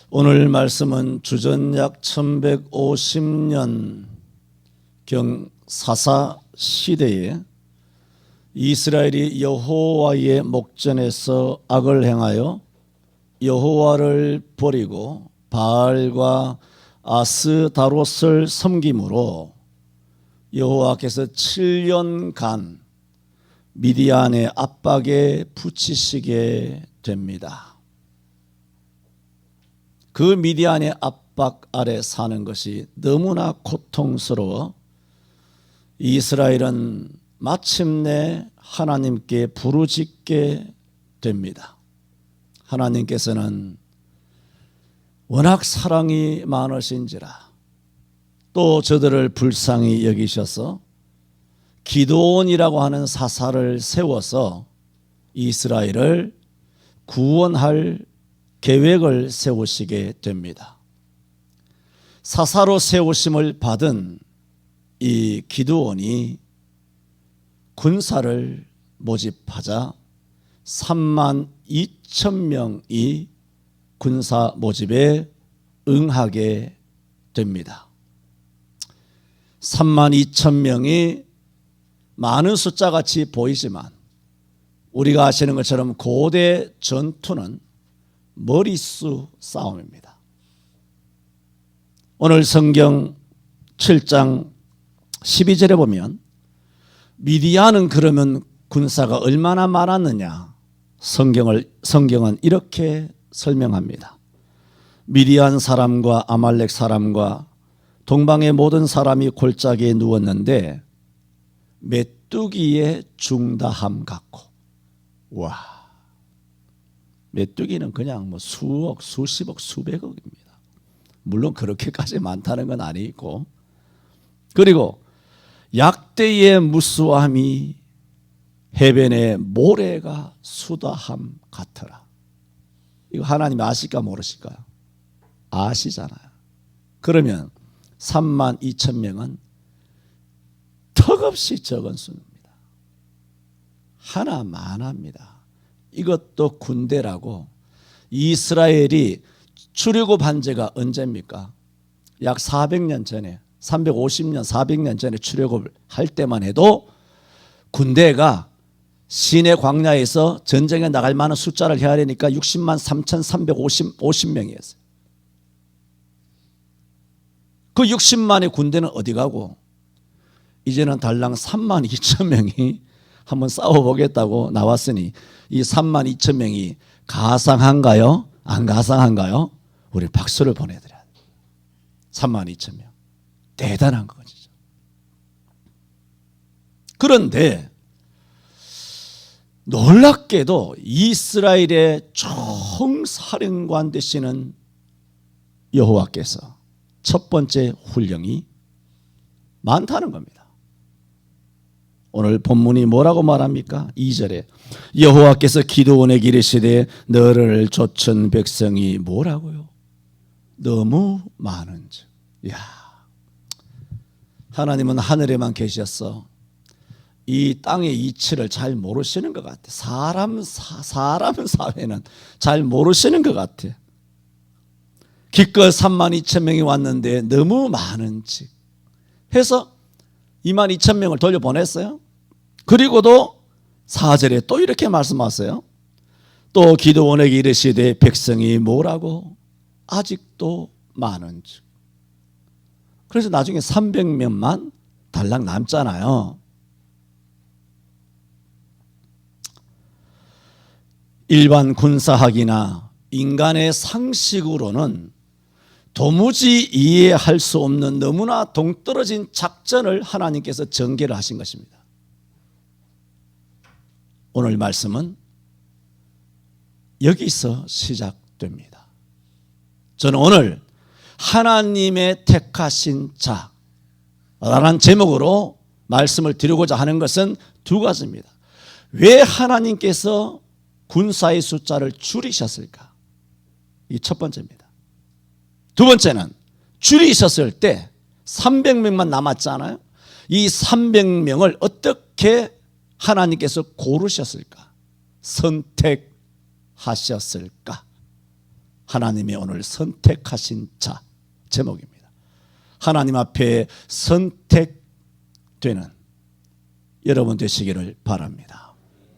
오늘 말씀은 주전약 1150년 경 사사 시대에 이스라엘이 여호와의 목전에서 악을 행하여 여호와를 버리고 바알과 아스다롯을 섬김으로 여호와께서 7년간 미디안의 압박에 붙이시게 됩니다. 그 미디안의 압박 아래 사는 것이 너무나 고통스러워 이스라엘은 마침내 하나님께 부르짖게 됩니다. 하나님께서는 워낙 사랑이 많으신지라 또 저들을 불쌍히 여기셔서 기드온이라고 하는 사사를 세워서 이스라엘을 구원할 계획을 세우시게 됩니다. 사사로 세우심을 받은 이 기드온이 군사를 모집하자 32,000명이 군사 모집에 응하게 됩니다. 32,000명이 많은 숫자같이 보이지만 우리가 아시는 것처럼 고대 전투는 머릿수 싸움입니다. 오늘 성경 7장 12절에 보면 미디안은 그러면 군사가 얼마나 많았느냐, 성경은 이렇게 설명합니다. 미디안 사람과 아말렉 사람과 동방의 모든 사람이 골짜기에 누웠는데 메뚜기의 중다함 같고, 와, 메뚜기는 그냥 뭐 수억, 수십억, 수백억입니다. 물론 그렇게까지 많다는 건 아니고, 그리고 약대의 무수함이 해변의 모래가 수다함 같으라. 이거 하나님 아실까 모르실까요? 아시잖아요. 그러면 32,000명은 턱없이 적은 수입니다. 하나만 합니다. 이것도 군대라고. 이스라엘이 출애굽한 지가 언제입니까? 약 400년 전에, 350년, 400년 전에 출애굽을 할 때만 해도 군대가 시내 광야에서 전쟁에 나갈 만한 숫자를 헤아리니까 60만 3,350명이었어요. 그 60만의 군대는 어디 가고 이제는 달랑 32,000명이 한번 싸워보겠다고 나왔으니 이 32,000명이 가상한가요? 안 가상한가요? 우리 박수를 보내드려야 돼요. 32,000명. 대단한 거죠. 그런데 놀랍게도 이스라엘의 총사령관 되시는 여호와께서 첫 번째 훈령이 많다는 겁니다. 오늘 본문이 뭐라고 말합니까? 2절에 여호와께서 기드온에게 이르시되 너를 좇은 백성이 뭐라고요? 너무 많은즉. 이야, 하나님은 하늘에만 계셨어. 이 땅의 이치를 잘 모르시는 것 같아. 사람 사회는 잘 모르시는 것 같아. 기껏 32,000명이 왔는데 너무 많은지 해서 22,000명을 돌려보냈어요. 그리고도 4절에 또 이렇게 말씀하세요. 또 기드온에게 이르시되 백성이 뭐라고? 아직도 많은지. 그래서 나중에 300명만 달랑 남잖아요. 일반 군사학이나 인간의 상식으로는 도무지 이해할 수 없는 너무나 동떨어진 작전을 하나님께서 전개를 하신 것입니다. 오늘 말씀은 여기서 시작됩니다. 저는 오늘 하나님의 택하신 자라는 제목으로 말씀을 드리고자 하는 것은 두 가지입니다. 왜 하나님께서 군사의 숫자를 줄이셨을까? 이게 첫 번째입니다. 두 번째는 줄이셨을 때 300명만 남았잖아요. 이 300명을 어떻게 하나님께서 고르셨을까? 선택하셨을까? 하나님이 오늘 선택하신 자 제목입니다. 하나님 앞에 선택되는 여러분 되시기를 바랍니다.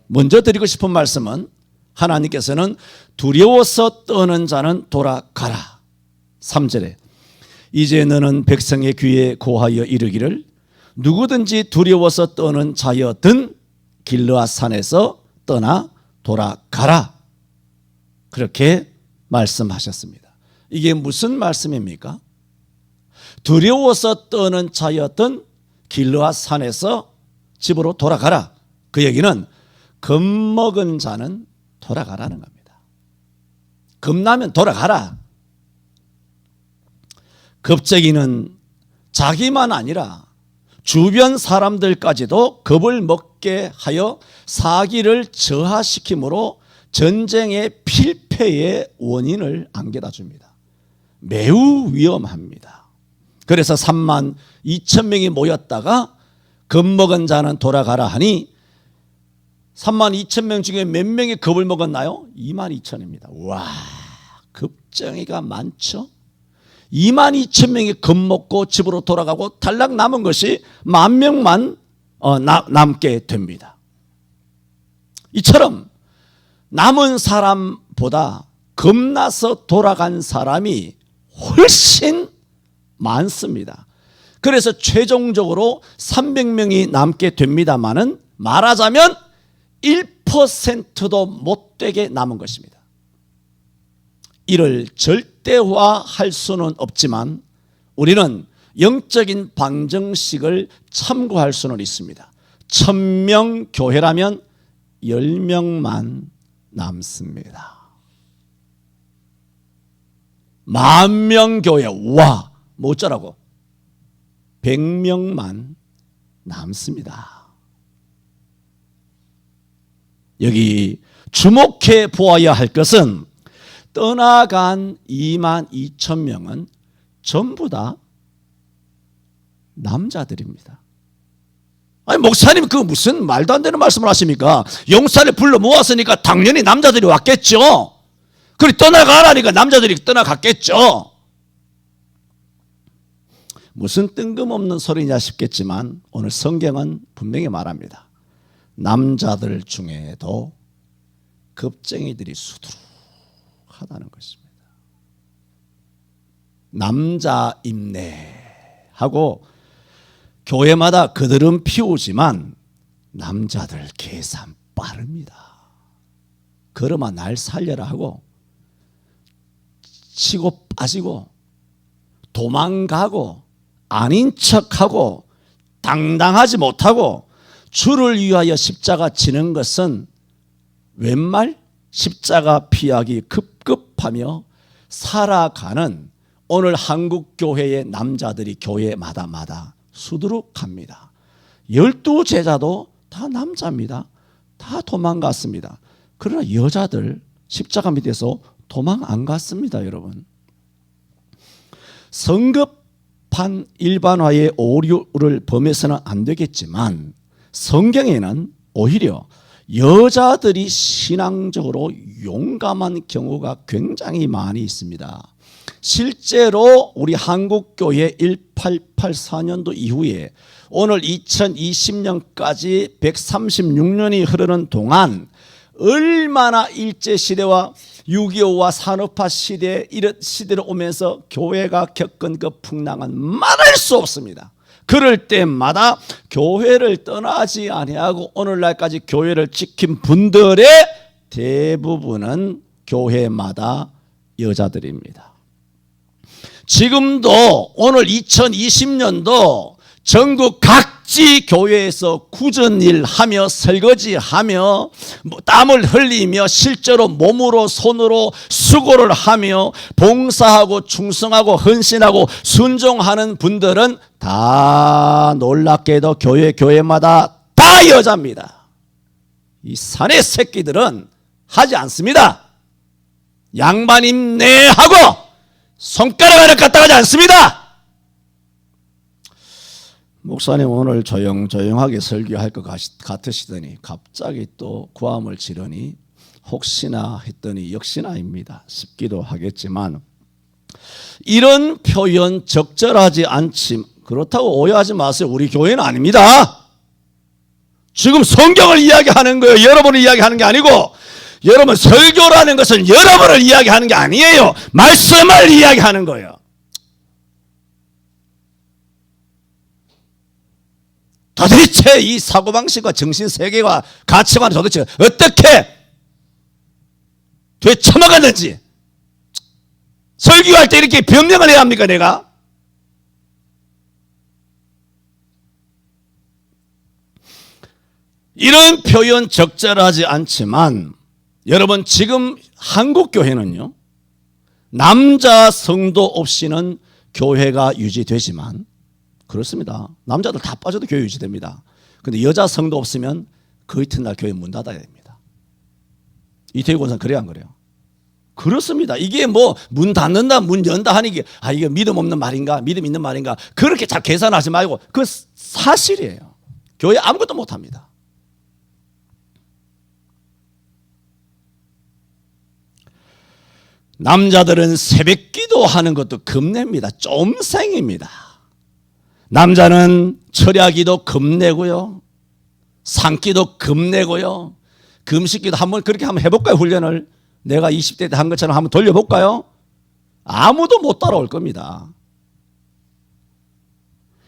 먼저 드리고 싶은 말씀은 하나님께서는 두려워서 떠는 자는 돌아가라. 3절에 이제 너는 백성의 귀에 고하여 이르기를 누구든지 두려워서 떠는 자여든 길르앗 산에서 떠나 돌아가라. 그렇게 말씀하셨습니다. 이게 무슨 말씀입니까? 두려워서 떠는 자여든 길르앗 산에서 집으로 돌아가라. 그 얘기는 겁먹은 자는 돌아가라는 겁니다. 겁나면 돌아가라. 겁쟁이는 자기만 아니라 주변 사람들까지도 겁을 먹게 하여 사기를 저하시킴으로 전쟁의 필패의 원인을 안겨다 줍니다. 매우 위험합니다. 그래서 3만 2천 명이 모였다가 겁먹은 자는 돌아가라 하니 3만 2천 명 중에 몇 명이 겁을 먹었나요? 2만 2천입니다. 와, 겁쟁이가 많죠? 2만 2천 명이 겁먹고 집으로 돌아가고 탈락 남은 것이 10,000명만 남게 됩니다. 이처럼 남은 사람보다 겁나서 돌아간 사람이 훨씬 많습니다. 그래서 최종적으로 300명이 남게 됩니다만은 말하자면 1%도 못 되게 남은 것입니다. 이를 절대화할 수는 없지만 우리는 영적인 방정식을 참고할 수는 있습니다. 1000명 교회라면 10명만 남습니다. 10,000명 교회, 와, 뭐 어쩌라고? 100명만 남습니다. 여기 주목해 보아야 할 것은 떠나간 2만 2천 명은 전부 다 남자들입니다. 아니 목사님 그 무슨 말도 안 되는 말씀을 하십니까? 용사를 불러 모았으니까 당연히 남자들이 왔겠죠. 그리고 떠나가라니까 남자들이 떠나갔겠죠. 무슨 뜬금없는 소리냐 싶겠지만 오늘 성경은 분명히 말합니다. 남자들 중에도 겁쟁이들이 수두룩하다는 것입니다. 남자임내 하고 교회마다 그들은 피우지만 남자들 계산 빠릅니다. 걸어마 날 살려라 하고 치고 빠지고 도망가고 아닌 척하고 당당하지 못하고 주를 위하여 십자가 지는 것은 웬말 십자가 피하기 급급하며 살아가는 오늘 한국 교회의 남자들이 교회마다마다 수두룩합니다. 12제자도 다 남자입니다. 다 도망갔습니다. 그러나 여자들 십자가 밑에서 도망 안 갔습니다. 여러분, 성급한 일반화의 오류를 범해서는 안 되겠지만 성경에는 오히려 여자들이 신앙적으로 용감한 경우가 굉장히 많이 있습니다. 실제로 우리 한국교회 1884년도 이후에 오늘 2020년까지 136년이 흐르는 동안 얼마나 일제시대와 6.25와 산업화 시대 이런 시대로 오면서 교회가 겪은 그 풍랑은 말할 수 없습니다. 그럴 때마다 교회를 떠나지 아니하고 오늘날까지 교회를 지킨 분들의 대부분은 교회마다 여자들입니다. 지금도 오늘 2020년도 전국 각지 교회에서 굳은 일 하며 설거지하며 땀을 흘리며 실제로 몸으로 손으로 수고를 하며 봉사하고 충성하고 헌신하고 순종하는 분들은 다 놀랍게도 교회마다 다 여자입니다. 이 사내 새끼들은 하지 않습니다. 양반임내 하고 손가락 하나 갖다 가지 않습니다. 목사님 오늘 조용조용하게 설교할 것 같으시더니 갑자기 또 구함을 지르니 혹시나 했더니 역시나입니다 싶기도 하겠지만, 이런 표현 적절하지 않지, 그렇다고 오해하지 마세요. 우리 교회는 아닙니다. 지금 성경을 이야기하는 거예요. 여러분을 이야기하는 게 아니고, 여러분 설교라는 것은 여러분을 이야기하는 게 아니에요. 말씀을 이야기하는 거예요. 도대체 이 사고방식과 정신세계와 가치관을 도대체 어떻게 되쳐먹었는지, 설교할 때 이렇게 변명을 해야 합니까 내가? 이런 표현 적절하지 않지만, 여러분 지금 한국 교회는요, 남자 성도 없이는 교회가 유지되지만, 그렇습니다. 남자들 다 빠져도 교회 유지됩니다. 근데 여자 성도 없으면 그 이튿날 교회 문 닫아야 됩니다. 이태희 권사는 그래야 안 그래요? 그렇습니다. 이게 뭐 문 닫는다 문 연다 하는 게 이게 믿음 없는 말인가 믿음 있는 말인가 그렇게 잘 계산하지 말고, 그 사실이에요. 교회 아무것도 못합니다. 남자들은 새벽 기도하는 것도 겁냅니다. 쫌생입니다. 남자는 철야기도 겁내고요, 산기도 겁내고요, 금식기도 한번 그렇게 한번 해볼까요? 훈련을 내가 20대 때 한 것처럼 한번 돌려볼까요? 아무도 못 따라올 겁니다.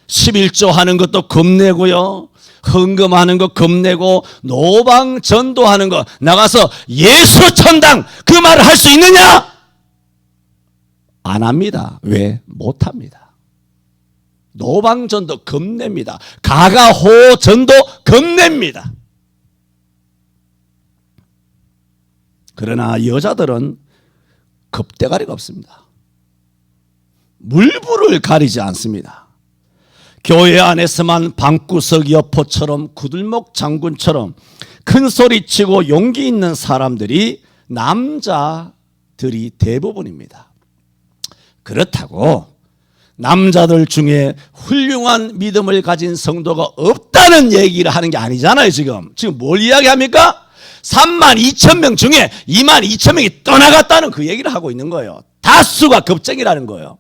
11조 하는 것도 겁내고요, 헌금하는 거 겁내고, 노방 전도하는 거 나가서 예수 천당 그 말을 할 수 있느냐? 안 합니다. 왜? 못 합니다. 노방전도 겁냅니다. 가가호전도 겁냅니다. 그러나 여자들은 겁대가리가 없습니다. 물불을 가리지 않습니다. 교회 안에서만 방구석 여포처럼 구들목 장군처럼 큰 소리치고 용기 있는 사람들이 남자들이 대부분입니다. 그렇다고 남자들 중에 훌륭한 믿음을 가진 성도가 없다는 얘기를 하는 게 아니잖아요. 지금 뭘 이야기합니까? 32,000명 중에 22,000명이 떠나갔다는 그 얘기를 하고 있는 거예요. 다수가 겁쟁이라는 거예요.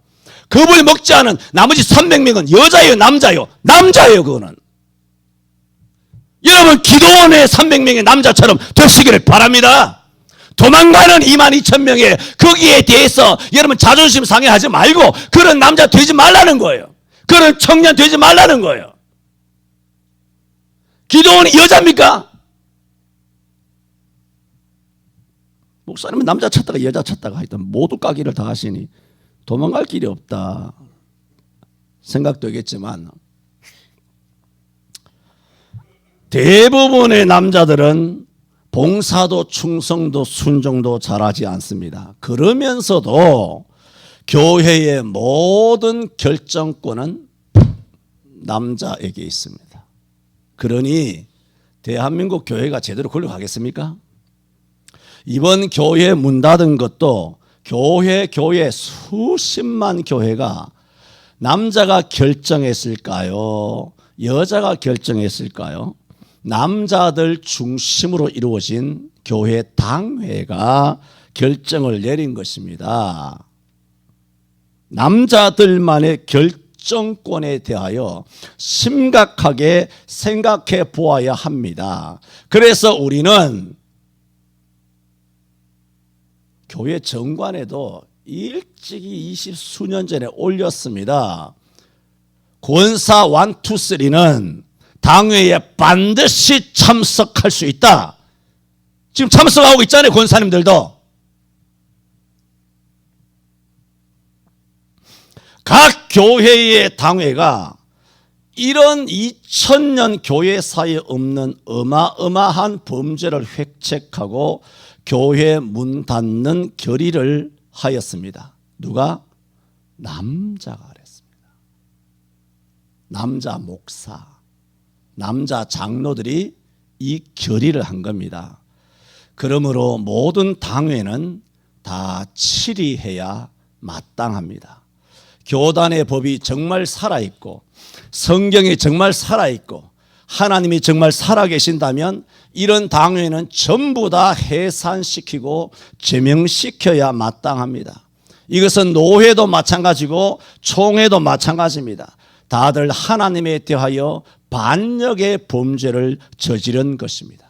겁을 먹지 않은 나머지 300명은 여자예요 남자예요? 남자예요. 그거는 여러분 기도원의 300명의 남자처럼 되시기를 바랍니다. 도망가는 22,000명의 거기에 대해서 여러분 자존심 상해하지 말고 그런 남자 되지 말라는 거예요. 그런 청년 되지 말라는 거예요. 기도원이 여자입니까? 목사님은 남자 찾다가 여자 찾다가 하여튼 모두 까기를 다 하시니 도망갈 길이 없다 생각되겠지만, 대부분의 남자들은 봉사도 충성도 순종도 잘하지 않습니다. 그러면서도 교회의 모든 결정권은 남자에게 있습니다. 그러니 대한민국 교회가 제대로 굴러가겠습니까? 이번 교회 문 닫은 것도 교회 수십만 교회가 남자가 결정했을까요? 여자가 결정했을까요? 남자들 중심으로 이루어진 교회 당회가 결정을 내린 것입니다. 남자들만의 결정권에 대하여 심각하게 생각해 보아야 합니다. 그래서 우리는 교회 정관에도 일찍이 20수년 전에 올렸습니다. 권사 1, 2, 3는 당회에 반드시 참석할 수 있다. 지금 참석하고 있잖아요. 권사님들도. 각 교회의 당회가 이런 2000년 교회사에 없는 어마어마한 범죄를 획책하고 교회 문 닫는 결의를 하였습니다. 누가? 남자가 그랬습니다. 남자 목사, 남자 장로들이 이 결의를 한 겁니다. 그러므로 모든 당회는 다 치리해야 마땅합니다. 교단의 법이 정말 살아있고 성경이 정말 살아있고 하나님이 정말 살아계신다면 이런 당회는 전부 다 해산시키고 제명시켜야 마땅합니다. 이것은 노회도 마찬가지고 총회도 마찬가지입니다. 다들 하나님에 대하여 반역의 범죄를 저지른 것입니다.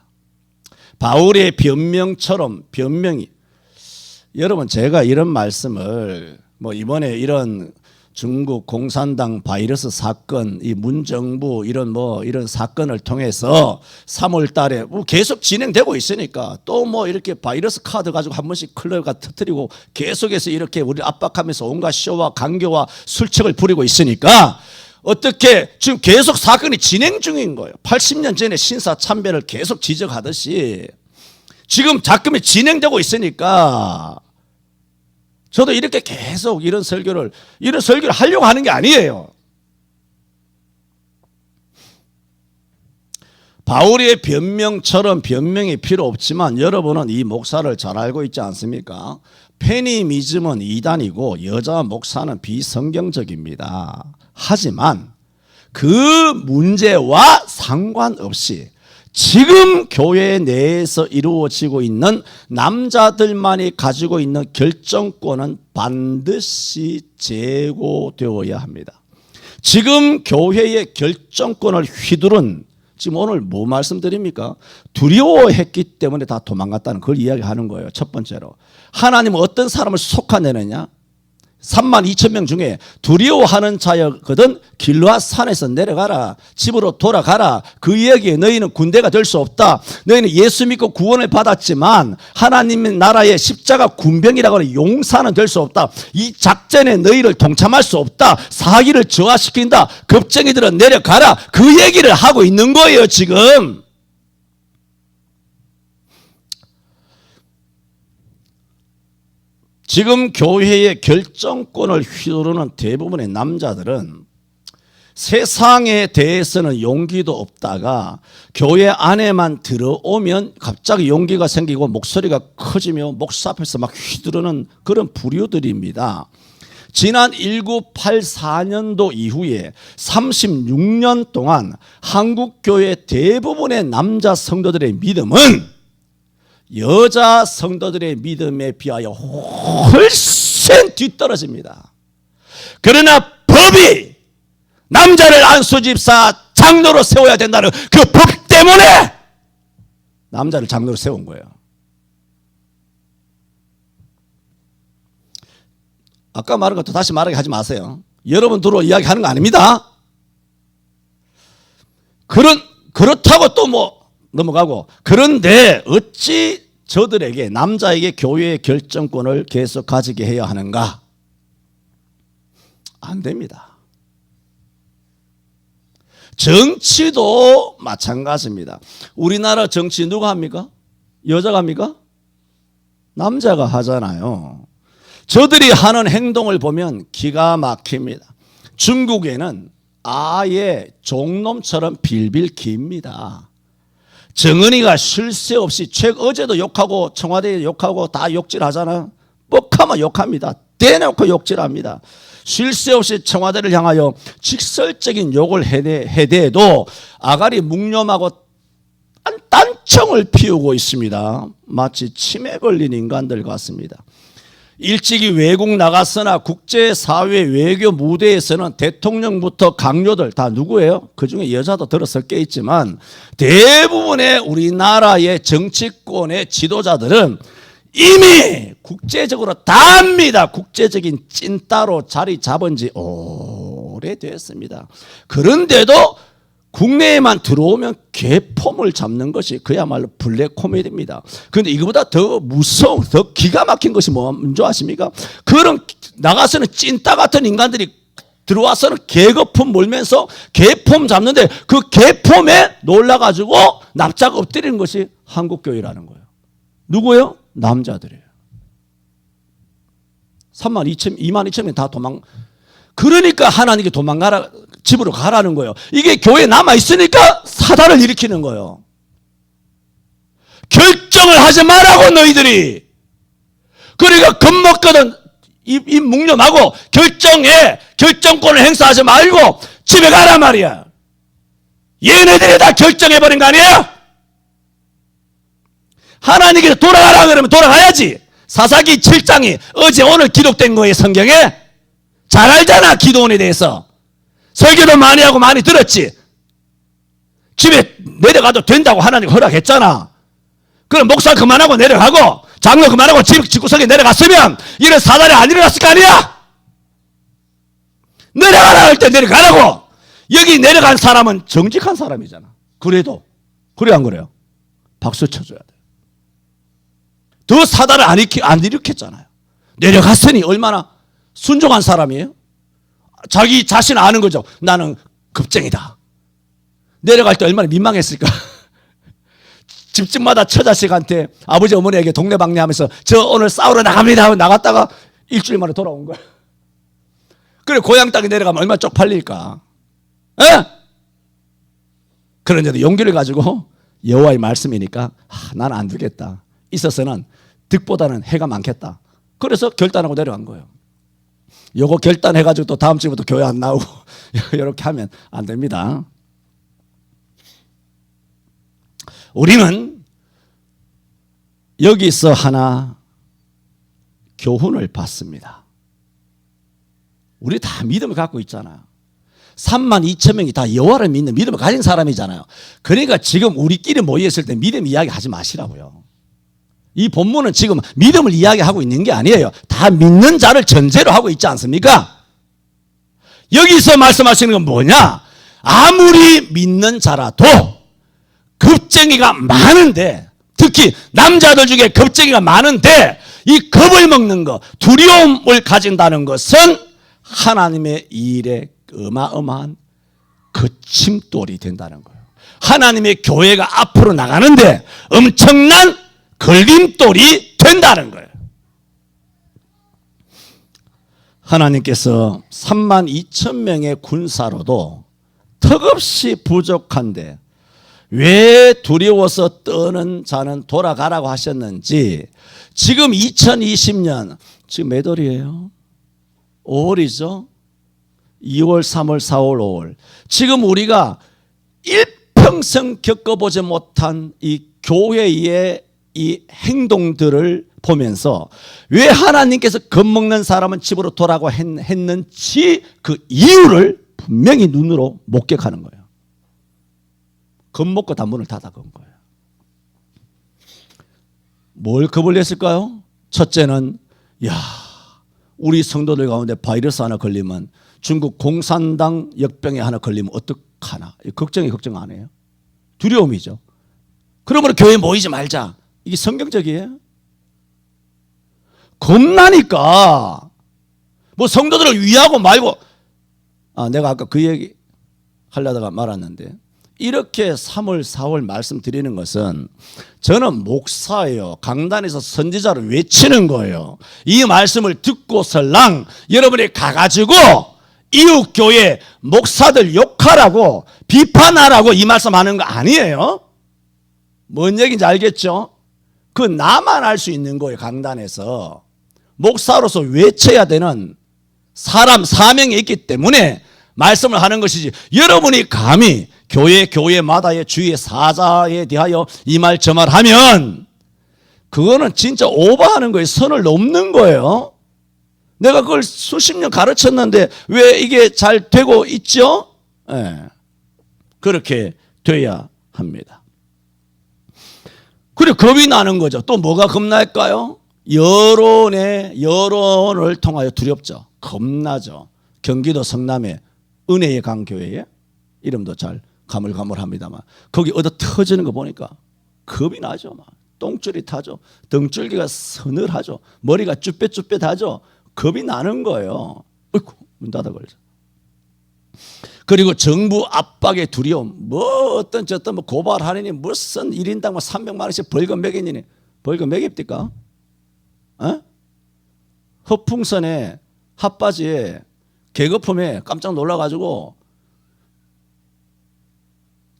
바울의 변명처럼 변명이, 여러분 제가 이런 말씀을 이번에 이런 중국 공산당 바이러스 사건, 이 문정부 이런 사건을 통해서 3월 달에 계속 진행되고 있으니까 또 이렇게 바이러스 카드 가지고 한 번씩 클럽가 터뜨리고 계속해서 이렇게 우리 압박하면서 온갖 쇼와 강교와 술책을 부리고 있으니까 어떻게 지금 계속 사건이 진행 중인 거예요. 80년 전에 신사 참배를 계속 지적하듯이 지금 작금이 진행되고 있으니까 저도 이렇게 계속 이런 설교를 하려고 하는 게 아니에요. 바울의 변명처럼 변명이 필요 없지만 여러분은 이 목사를 잘 알고 있지 않습니까? 페니미즘은 이단이고 여자 목사는 비성경적입니다. 하지만 그 문제와 상관없이 지금 교회 내에서 이루어지고 있는 남자들만이 가지고 있는 결정권은 반드시 제고되어야 합니다. 지금 교회의 결정권을 휘두른, 지금 오늘 뭐 말씀드립니까? 두려워했기 때문에 다 도망갔다는 걸 이야기하는 거예요. 첫 번째로 하나님은 어떤 사람을 속아내느냐? 32,000명 중에 두려워하는 자였거든 길르앗 산에서 내려가라, 집으로 돌아가라. 그 이야기에 너희는 군대가 될 수 없다. 너희는 예수 믿고 구원을 받았지만 하나님의 나라의 십자가 군병이라고 하는 용사는 될 수 없다. 이 작전에 너희를 동참할 수 없다. 사기를 저하시킨다. 겁쟁이들은 내려가라. 그 얘기를 하고 있는 거예요 지금. 지금 교회의 결정권을 휘두르는 대부분의 남자들은 세상에 대해서는 용기도 없다가 교회 안에만 들어오면 갑자기 용기가 생기고 목소리가 커지며 목사 앞에서 막 휘두르는 그런 부류들입니다. 지난 1984년도 이후에 36년 동안 한국교회 대부분의 남자 성도들의 믿음은 여자 성도들의 믿음에 비하여 훨씬 뒤떨어집니다. 그러나 법이 남자를 안수집사 장로로 세워야 된다는 그 법 때문에 남자를 장로로 세운 거예요. 아까 말한 것도 다시 말하게 하지 마세요. 여러분들로 이야기하는 거 아닙니다. 그렇다고 또 넘어가고, 그런데 어찌 저들에게, 남자에게 교회의 결정권을 계속 가지게 해야 하는가? 안 됩니다. 정치도 마찬가지입니다. 우리나라 정치 누가 합니까? 여자가 합니까? 남자가 하잖아요. 저들이 하는 행동을 보면 기가 막힙니다. 중국에는 아예 종놈처럼 빌빌 깁니다. 정은이가 쉴 새 없이 어제도 욕하고 청와대에 욕하고 다 욕질하잖아요. 뻑하면 욕합니다. 대놓고 욕질합니다. 쉴 새 없이 청와대를 향하여 직설적인 욕을 해대도 아가리 묵념하고 딴청을 피우고 있습니다. 마치 치매 걸린 인간들 같습니다. 일찍이 외국 나갔으나 국제사회 외교 무대에서는 대통령부터 강요들 다 누구예요? 그중에 여자도 들어서 꽤 있지만 대부분의 우리나라의 정치권의 지도자들은 이미 국제적으로 다 압니다. 국제적인 찐따로 자리 잡은 지 오래됐습니다. 그런데도 국내에만 들어오면 개폼을 잡는 것이 그야말로 블랙 코미디입니다. 그런데 이거보다 더 무서운, 더 기가 막힌 것이 뭔지 아십니까? 그런 나가서는 찐따 같은 인간들이 들어와서는 개거품 몰면서 개폼 잡는데 그 개폼에 놀라가지고 납작 엎드리는 것이 한국교회라는 거예요. 누구예요? 남자들이에요. 22,000명 다 그러니까 하나님께 도망가라, 집으로 가라는 거예요. 이게 교회에 남아있으니까 사단을 일으키는 거예요. 결정을 하지 말라고 너희들이. 그러니까 겁먹거든 입 묵념하고 결정권을 행사하지 말고 집에 가라 말이야. 얘네들이 다 결정해버린 거 아니에요? 하나님께서 돌아가라 그러면 돌아가야지. 사사기 7장이 어제 오늘 기록된 거예요. 성경에. 잘 알잖아. 기도원에 대해서. 설교도 많이 하고 많이 들었지. 집에 내려가도 된다고 하나님 허락했잖아. 그럼 목사 그만하고 내려가고 장로 그만하고 집구석에 내려갔으면 이런 사단이 안 일어났을 거 아니야? 내려가라 할 때 내려가라고. 여기 내려간 사람은 정직한 사람이잖아. 그래도 그래 안 그래요? 박수 쳐줘야 돼. 더 사단을 안 일으켰잖아요. 내려갔으니 얼마나 순종한 사람이에요? 자기 자신 아는 거죠. 나는 겁쟁이다. 내려갈 때 얼마나 민망했을까. 집집마다 처자식한테 아버지 어머니에게 동네방네하면서 저 오늘 싸우러 나갑니다 하고 나갔다가 일주일 만에 돌아온 거야. 그래 고향 땅에 내려가면 얼마나 쪽팔릴까. 에? 그런데도 용기를 가지고 여호와의 말씀이니까 나는 안 두겠다. 있어서는 득보다는 해가 많겠다. 그래서 결단하고 내려간 거예요. 요거 결단해가지고 또 다음 주부터 교회 안 나오고 이렇게 하면 안 됩니다. 우리는 여기서 하나 교훈을 받습니다. 우리 다 믿음을 갖고 있잖아요. 32,000명이 다 여호와를 믿는 믿음을 가진 사람이잖아요. 그러니까 지금 우리끼리 모여있을 때 믿음 이야기 하지 마시라고요. 이 본문은 지금 믿음을 이야기하고 있는 게 아니에요. 다 믿는 자를 전제로 하고 있지 않습니까? 여기서 말씀하시는 건 뭐냐? 아무리 믿는 자라도 겁쟁이가 많은데, 특히 남자들 중에 겁쟁이가 많은데 이 겁을 먹는 것, 두려움을 가진다는 것은 하나님의 일에 어마어마한 거침돌이 된다는 거예요. 하나님의 교회가 앞으로 나가는데 엄청난 걸림돌이 된다는 거예요. 하나님께서 32,000명의 군사로도 턱없이 부족한데 왜 두려워서 떠는 자는 돌아가라고 하셨는지. 지금 2020년 지금 몇 월이에요? 5월이죠? 2월, 3월, 4월, 5월. 지금 우리가 일평생 겪어보지 못한 이 교회의 이 행동들을 보면서 왜 하나님께서 겁먹는 사람은 집으로 돌아가고 했는지 그 이유를 분명히 눈으로 목격하는 거예요. 겁먹고 다 문을 닫아건 거예요. 뭘 겁을 냈을까요? 첫째는 우리 성도들 가운데 바이러스 하나 걸리면, 중국 공산당 역병에 하나 걸리면 어떡하나. 걱정 안 해요. 두려움이죠. 그러므로 교회에 모이지 말자. 이게 성경적이에요? 겁나니까. 뭐 성도들을 위하고 말고. 내가 아까 그 얘기 하려다가 말았는데, 이렇게 3월 4월 말씀드리는 것은 저는 목사예요. 강단에서 선지자를 외치는 거예요. 이 말씀을 듣고설랑 여러분이 가가지고 이웃교회 목사들 욕하라고 비판하라고 이 말씀하는 거 아니에요. 뭔 얘기인지 알겠죠? 그 나만 알 수 있는 거예요. 강단에서 목사로서 외쳐야 되는 사람 사명이 있기 때문에 말씀을 하는 것이지, 여러분이 감히 교회마다의 주의 사자에 대하여 이 말 저 말 하면 그거는 진짜 오버하는 거예요. 선을 넘는 거예요. 내가 그걸 수십 년 가르쳤는데 왜 이게 잘 되고 있죠? 그렇게 돼야 합니다. 그리고 겁이 나는 거죠. 또 뭐가 겁날까요? 여론을 통하여 두렵죠. 겁나죠. 경기도 성남의 은혜의 강교회에, 이름도 잘 가물가물합니다만, 거기 얻어 터지는 거 보니까 겁이 나죠. 막 똥줄이 타죠. 등줄기가 서늘하죠. 머리가 쭈뼛쭈뼛하죠. 겁이 나는 거예요. 어이구, 문 닫아 걸죠. 그리고 정부 압박의 두려움, 뭐 어떤 뭐 고발하느니 무슨 1인당 뭐 300만 원씩 벌금 매기니. 벌금 매깁니까? 허풍선에 핫바지에 계급품에 깜짝 놀라가지고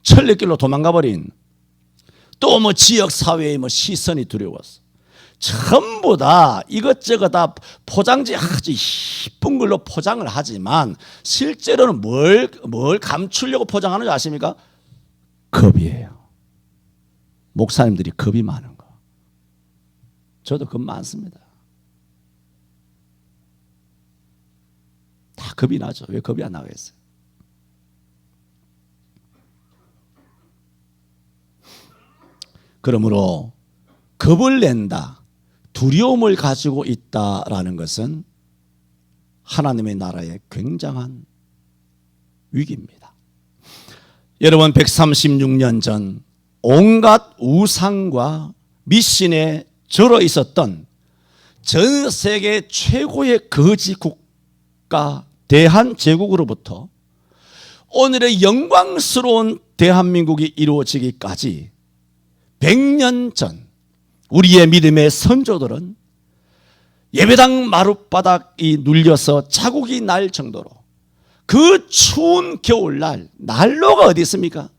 천리길로 도망가버린, 또 뭐 지역사회의 뭐 시선이 두려웠어. 전부 다 이것저것 다 포장지 아주 이쁜 걸로 포장을 하지만 실제로는 뭘 감추려고 포장하는지 아십니까? 겁이에요. 목사님들이 겁이 많은 거. 저도 겁 많습니다. 다 겁이 나죠. 왜 겁이 안 나겠어요? 그러므로 겁을 낸다, 두려움을 가지고 있다라는 것은 하나님의 나라의 굉장한 위기입니다. 여러분, 136년 전 온갖 우상과 미신에 절어 있었던 전 세계 최고의 거지 국가 대한제국으로부터 오늘의 영광스러운 대한민국이 이루어지기까지 100년 전 우리의 믿음의 선조들은 예배당 마룻바닥이 눌려서 자국이 날 정도로 그 추운 겨울날 난로가 어디 있습니까?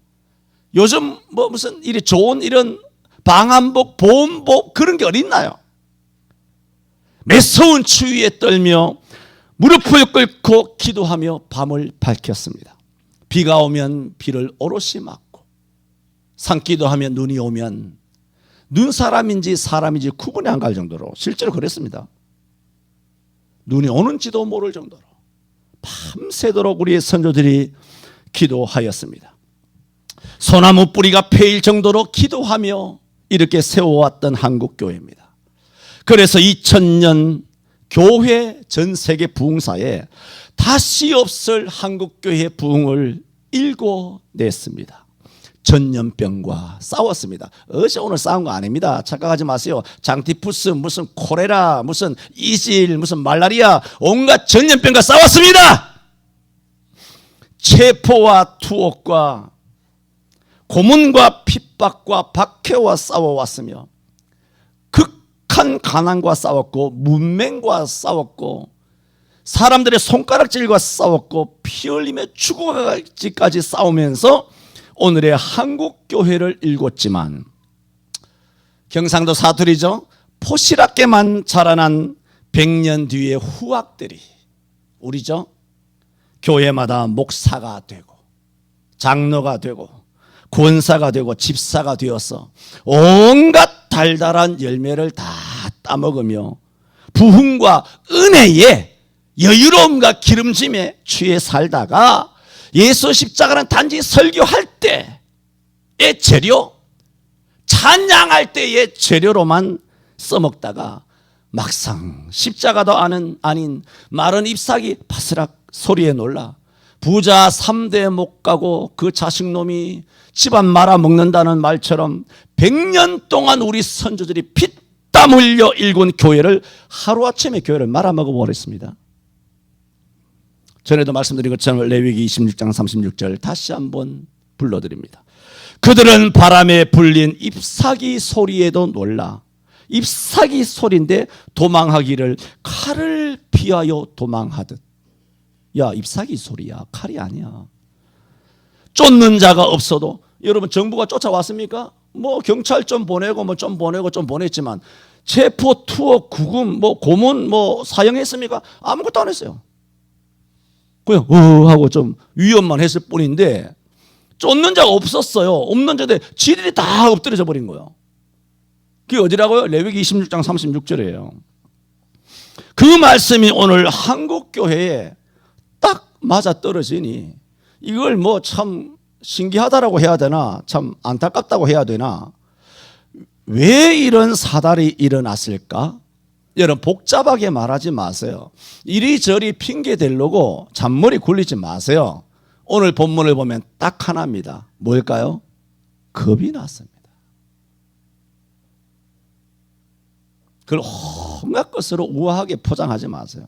요즘 뭐 무슨 이리 좋은 이런 방한복, 보온복 그런 게 어디 있나요? 매서운 추위에 떨며 무릎을 꿇고 기도하며 밤을 밝혔습니다. 비가 오면 비를 오롯이 맞고 산기도 하면 눈이 오면 눈사람인지 사람인지 구분이 안 갈 정도로 실제로 그랬습니다. 눈이 오는지도 모를 정도로 밤새도록 우리의 선조들이 기도하였습니다. 소나무 뿌리가 패일 정도로 기도하며 이렇게 세워왔던 한국교회입니다. 그래서 2000년 교회 전 세계 부흥사에 다시 없을 한국교회의 부흥을 일궈냈습니다. 전염병과 싸웠습니다. 어제 오늘 싸운 거 아닙니다. 착각하지 마세요. 장티푸스, 무슨 콜레라, 무슨 이질, 무슨 말라리아, 온갖 전염병과 싸웠습니다. 체포와 투옥과 고문과 핍박과 박해와 싸워왔으며 극한 가난과 싸웠고 문맹과 싸웠고 사람들의 손가락질과 싸웠고 피 흘리며 죽어가기까지 싸우면서 오늘의 한국교회를 일궜지만 경상도 사투리죠. 포시락게만 자라난 100년 뒤의 후학들이 우리죠. 교회마다 목사가 되고 장로가 되고 권사가 되고 집사가 되어서 온갖 달달한 열매를 다 따먹으며 부흥과 은혜에 여유로움과 기름짐에 취해 살다가 예수 십자가는 단지 설교할 때의 재료, 찬양할 때의 재료로만 써먹다가 막상 십자가도 아닌 마른 잎사귀 바스락 소리에 놀라 부자 3대 못 가고 그 자식놈이 집안 말아먹는다는 말처럼 100년 동안 우리 선조들이 피땀 흘려 일군 교회를 하루아침에 교회를 말아먹어버렸습니다. 전에도 말씀드린 것처럼 레위기 26장 36절 다시 한번 불러드립니다. 그들은 바람에 불린 잎사귀 소리에도 놀라 잎사귀 소리인데 도망하기를 칼을 피하여 도망하듯. 야, 잎사귀 소리야, 칼이 아니야. 쫓는 자가 없어도 여러분 정부가 쫓아왔습니까? 뭐 경찰 좀 보내고 뭐 좀 보내고 좀 보냈지만 체포, 투옥, 구금, 뭐 고문 뭐 사형했습니까? 아무것도 안 했어요. 그냥 하고 좀 위협만 했을 뿐인데 쫓는 자가 없었어요. 없는 자들 지들이 다 엎드려져 버린 거예요. 그게 어디라고요? 레위기 26장 36절이에요. 그 말씀이 오늘 한국교회에 딱 맞아 떨어지니 이걸 뭐 참 신기하다라고 해야 되나 참 안타깝다고 해야 되나 왜 이런 사달이 일어났을까? 여러분 복잡하게 말하지 마세요. 이리저리 핑계 대려고 잔머리 굴리지 마세요. 오늘 본문을 보면 딱 하나입니다. 뭘까요? 겁이 났습니다. 그걸 온갖 것으로 우아하게 포장하지 마세요.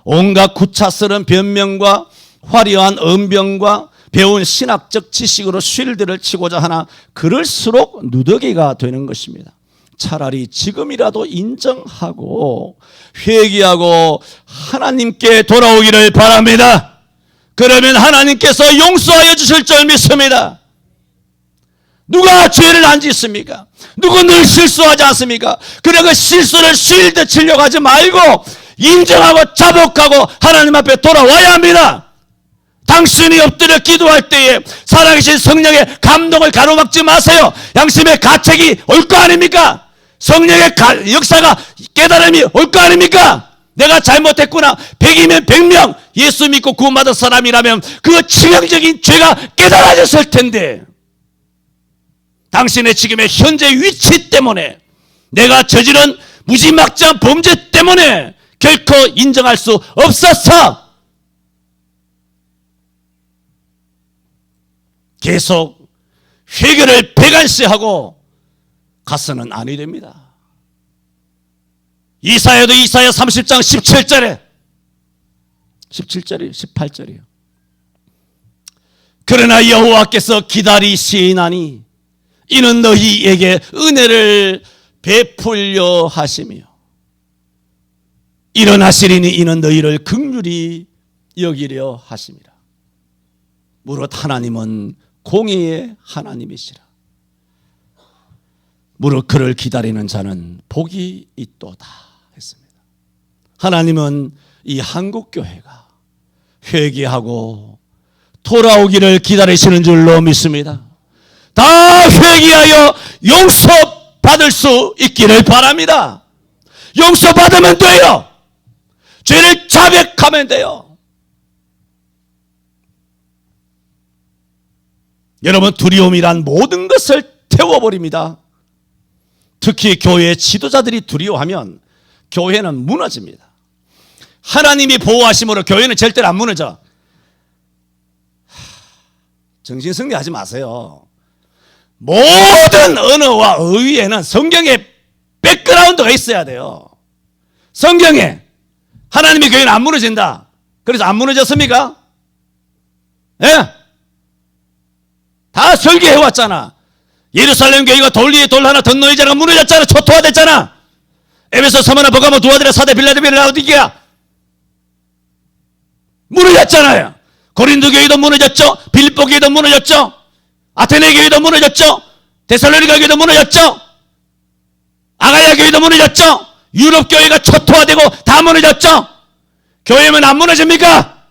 온갖 구차스러운 변명과 화려한 언변과 배운 신학적 지식으로 쉴드를 치고자 하나 그럴수록 누더기가 되는 것입니다. 차라리 지금이라도 인정하고 회개하고 하나님께 돌아오기를 바랍니다. 그러면 하나님께서 용서하여 주실 줄 믿습니다. 누가 죄를 안 짓습니까? 누구 늘 실수하지 않습니까? 그래 그 실수를 쉴드 치려고 하지 말고 인정하고 자복하고 하나님 앞에 돌아와야 합니다. 당신이 엎드려 기도할 때에 살아계신 성령의 감동을 가로막지 마세요. 양심의 가책이 올 거 아닙니까? 성령의 역사가 깨달음이 올 거 아닙니까? 내가 잘못했구나. 100이면 100명 예수 믿고 구원받은 사람이라면 그 치명적인 죄가 깨달아졌을 텐데, 당신의 지금의 현재 위치 때문에, 내가 저지른 무지막지한 범죄 때문에 결코 인정할 수 없어서 계속 회개를 배관시하고 가서는 아니 됩니다. 이사야도 이사야 30장 17절에 18절이에요. 그러나 여호와께서 기다리시나니 이는 너희에게 은혜를 베풀려 하시며 일어나시리니 이는 너희를 긍휼히 여기려 하심이라. 무릇 하나님은 공의의 하나님이시라. 무릇 그를 기다리는 자는 복이 있도다 했습니다. 하나님은 이 한국교회가 회개하고 돌아오기를 기다리시는 줄로 믿습니다. 다 회개하여 용서받을 수 있기를 바랍니다. 용서받으면 돼요. 죄를 자백하면 돼요. 여러분, 두려움이란 모든 것을 태워버립니다. 특히 교회의 지도자들이 두려워하면 교회는 무너집니다. 하나님이 보호하심으로 교회는 절대로 안 무너져. 정신승리하지 마세요. 모든 언어와 어휘에는 성경에 백그라운드가 있어야 돼요. 성경에 하나님의 교회는 안 무너진다. 그래서 안 무너졌습니까? 예? 다 설계해왔잖아. 예루살렘 교회가 돌 위에 돌 하나 더 놓이자가 무너졌잖아. 초토화됐잖아. 에베소, 서머나, 버가모, 두아디라, 사대, 빌라델비아, 라오디게아 무너졌잖아요. 고린도 교회도 무너졌죠. 빌립보 교회도 무너졌죠. 아테네 교회도 무너졌죠. 데살로니가 교회도 무너졌죠. 아가야 교회도 무너졌죠. 유럽 교회가 초토화되고 다 무너졌죠. 교회면 안 무너집니까?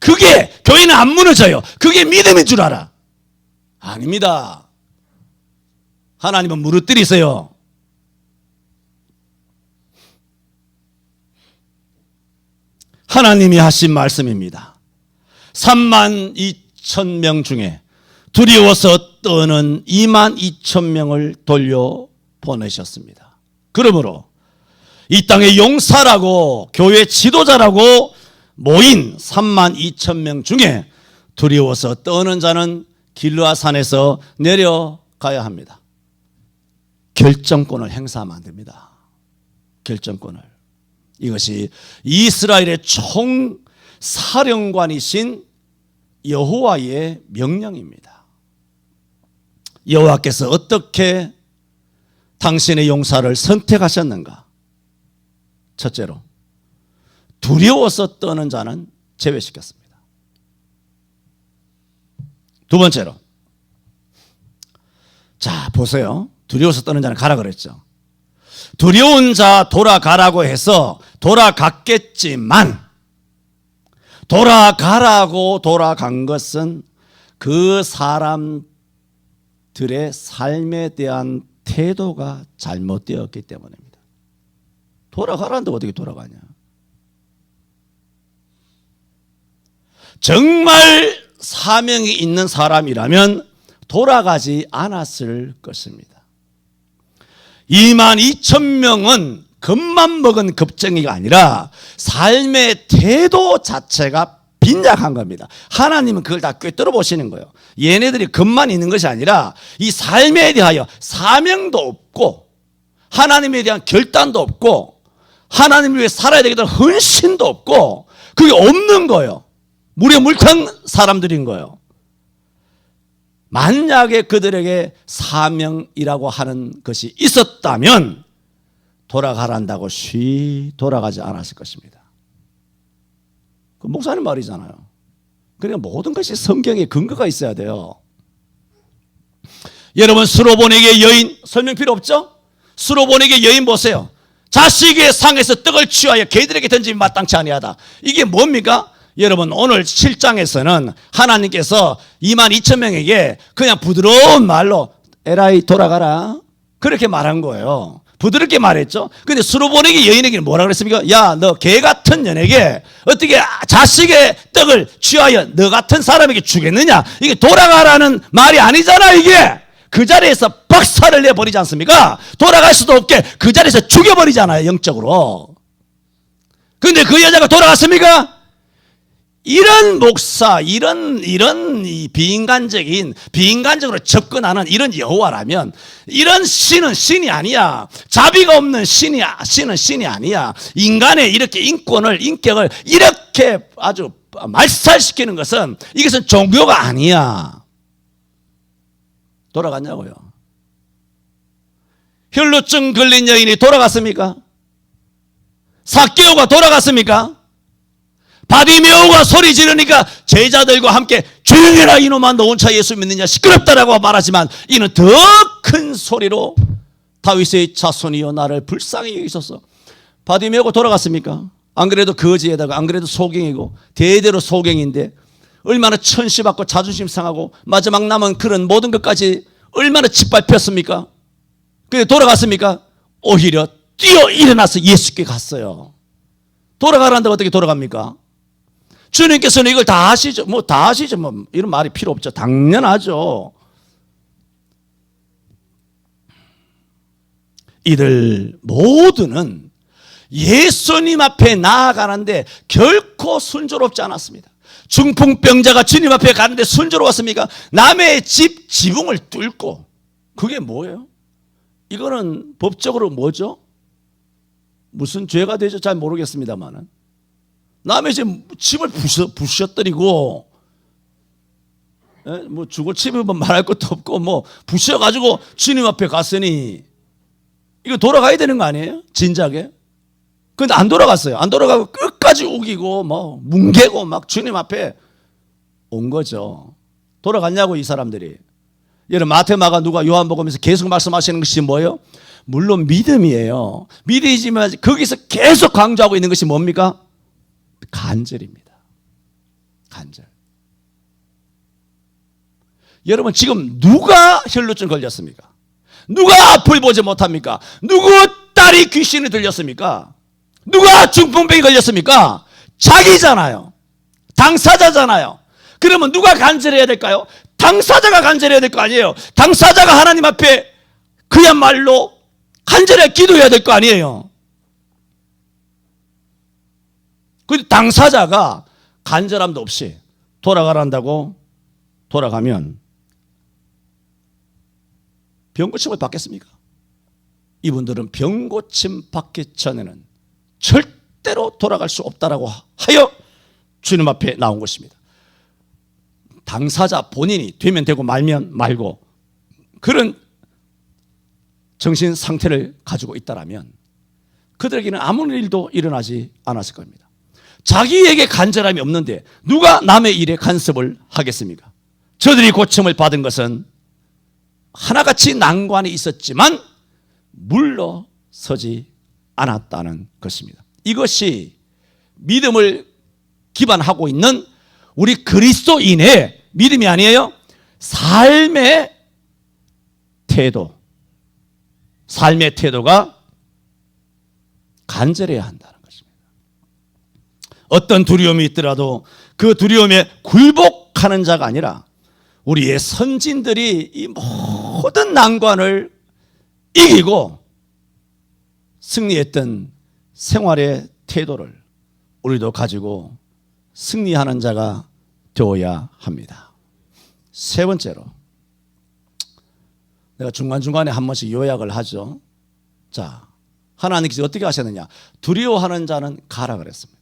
그게 교회는 안 무너져요. 그게 믿음인 줄 알아. 아닙니다. 하나님은 무너뜨리세요. 하나님이 하신 말씀입니다. 32,000명 중에 두려워서 떠는 22,000명을 돌려보내셨습니다. 그러므로 이 땅의 용사라고 교회 지도자라고 모인 32,000명 중에 두려워서 떠는 자는 길르앗산에서 내려가야 합니다. 결정권을 행사하면 안 됩니다. 결정권을. 이것이 이스라엘의 총사령관이신 여호와의 명령입니다. 여호와께서 어떻게 당신의 용사를 선택하셨는가? 첫째로, 두려워서 떠는 자는 제외시켰습니다. 두 번째로, 자 보세요. 두려워서 떠는 자는 가라 그랬죠. 두려운 자 돌아가라고 해서 돌아갔겠지만, 돌아가라고 돌아간 것은 그 사람들의 삶에 대한 태도가 잘못되었기 때문입니다. 돌아가라는데 어떻게 돌아가냐? 정말 사명이 있는 사람이라면 돌아가지 않았을 것입니다. 22,000명은 겁만 먹은 겁쟁이가 아니라 삶의 태도 자체가 빈약한 겁니다. 하나님은 그걸 다 꿰뚫어 보시는 거예요. 얘네들이 겁만 있는 것이 아니라 이 삶에 대하여 사명도 없고 하나님에 대한 결단도 없고 하나님을 위해 살아야 되겠다는 헌신도 없고 그게 없는 거예요. 물에 물탄 사람들인 거예요. 만약에 그들에게 사명이라고 하는 것이 있었다면 돌아가란다고 쉬 돌아가지 않았을 것입니다. 그 목사님 말이잖아요. 그러니까 모든 것이 성경에 근거가 있어야 돼요. 여러분, 스로보닉의 여인 설명 필요 없죠? 스로보닉의 여인 보세요. 자식의 상에서 떡을 취하여 개들에게 던짐이 마땅치 아니하다. 이게 뭡니까? 여러분, 오늘 7장에서는 하나님께서 22,000명에게 그냥 부드러운 말로 에라이 돌아가라 그렇게 말한 거예요. 부드럽게 말했죠. 근데 수로보내기 여인에게는 뭐라 그랬습니까? 야, 너 개 같은 년에게 어떻게 자식의 떡을 취하여 너 같은 사람에게 주겠느냐? 이게 돌아가라는 말이 아니잖아. 이게 그 자리에서 박살을 내버리지 않습니까? 돌아갈 수도 없게 그 자리에서 죽여버리잖아요, 영적으로. 근데 그 여자가 돌아갔습니까? 이런 목사, 이런 이 비인간적으로 접근하는 이런 여호와라면, 이런 신은 신이 아니야. 자비가 없는 신은 신이 아니야. 인간의 이렇게 인격을 이렇게 아주 말살시키는 것은, 이것은 종교가 아니야. 돌아갔냐고요. 혈루증 걸린 여인이 돌아갔습니까? 삭개오가 돌아갔습니까? 바디메오가 소리 지르니까 제자들과 함께 조용히 해라 이놈아, 너 혼자 예수 믿느냐, 시끄럽다라고 말하지만 이는 더 큰 소리로 다윗의 자손이여 나를 불쌍히 여기소서. 바디메오가 돌아갔습니까? 안 그래도 거지에다가 안 그래도 소경이고 대대로 소경인데 얼마나 천시받고 자존심 상하고 마지막 남은 그런 모든 것까지 얼마나 짓밟혔습니까? 근데 돌아갔습니까? 오히려 뛰어 일어나서 예수께 갔어요. 돌아가란다고 어떻게 돌아갑니까? 주님께서는 이걸 다 아시죠? 다 아시죠? 이런 말이 필요 없죠. 당연하죠. 이들 모두는 예수님 앞에 나아가는데 결코 순조롭지 않았습니다. 중풍병자가 주님 앞에 가는데 순조로웠습니까? 남의 집 지붕을 뚫고, 그게 뭐예요? 이거는 법적으로 뭐죠? 무슨 죄가 되죠? 잘 모르겠습니다만은 남의 집을 부셔뜨리고, 뭐 죽을 치면 말할 것도 없고 부셔가지고 주님 앞에 갔으니 이거 돌아가야 되는 거 아니에요? 진작에. 근데 안 돌아갔어요. 안 돌아가고 끝까지 우기고 뭉개고 막 주님 앞에 온 거죠. 돌아갔냐고 이 사람들이. 여러분, 마태, 마가, 누가, 요한복음에서 계속 말씀하시는 것이 뭐예요? 물론 믿음이에요. 믿음이지만 거기서 계속 강조하고 있는 것이 뭡니까? 간절입니다. 간절. 여러분, 지금 누가 혈루증 걸렸습니까? 누가 앞을 보지 못합니까? 누구 딸이 귀신이 들렸습니까? 누가 중풍병이 걸렸습니까? 자기잖아요. 당사자잖아요. 그러면 누가 간절해야 될까요? 당사자가 간절해야 될 거 아니에요. 당사자가 하나님 앞에 그야말로 간절히 기도해야 될 거 아니에요. 근데 당사자가 간절함도 없이 돌아가란다고 돌아가면 병고침을 받겠습니까? 이분들은 병고침 받기 전에는 절대로 돌아갈 수 없다라고 하여 주님 앞에 나온 것입니다. 당사자 본인이 되면 되고 말면 말고 그런 정신 상태를 가지고 있다라면 그들에게는 아무 일도 일어나지 않았을 겁니다. 자기에게 간절함이 없는데 누가 남의 일에 간섭을 하겠습니까? 저들이 고침을 받은 것은 하나같이 난관이 있었지만 물러서지 않았다는 것입니다. 이것이 믿음을 기반하고 있는 우리 그리스도인의 믿음이 아니에요. 삶의 태도. 삶의 태도가 간절해야 한다는 것입니다. 어떤 두려움이 있더라도 그 두려움에 굴복하는 자가 아니라 우리의 선진들이 이 모든 난관을 이기고 승리했던 생활의 태도를 우리도 가지고 승리하는 자가 되어야 합니다. 세 번째로, 내가 중간중간에 한 번씩 요약을 하죠. 자, 하나님께서 어떻게 하셨느냐? 두려워하는 자는 가라 그랬습니다.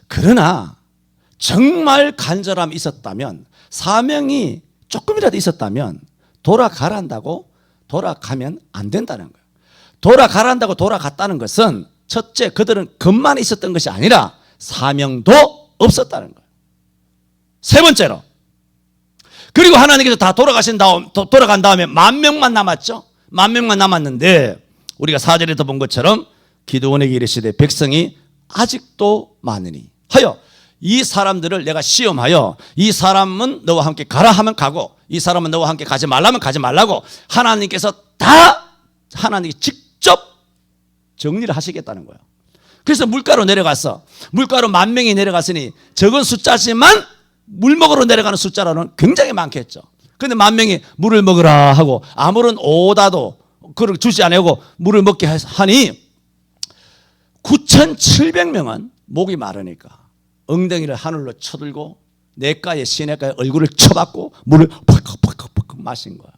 그러나 정말 간절함이 있었다면, 사명이 조금이라도 있었다면 돌아가란다고 돌아가면 안 된다는 거예요. 돌아가란다고 돌아갔다는 것은 첫째, 그들은 겉만 있었던 것이 아니라 사명도 없었다는 거예요. 세 번째로, 그리고 하나님께서 다 돌아간 다음에 10,000명만 남았죠. 10,000명만 남았는데 우리가 4절에서 본 것처럼 기드온에게 이르시되 백성이 아직도 많으니 하여 이 사람들을 내가 시험하여 이 사람은 너와 함께 가라 하면 가고 이 사람은 너와 함께 가지 말라면 가지 말라고 하나님께서 다 하나님이 직접 정리를 하시겠다는 거예요. 그래서 물가로 내려가서 물가로 10,000명이 내려갔으니 적은 숫자지만 물 먹으러 내려가는 숫자로는 굉장히 많겠죠. 그런데 10,000명이 물을 먹으라 하고 아무런 오다도 그걸 주지 아니하고 물을 먹게 하니 9,700명은 목이 마르니까 엉덩이를 하늘로 쳐들고 냇가에 시냇가에 얼굴을 쳐박고 물을 펄컥펄컥 마신 거예요.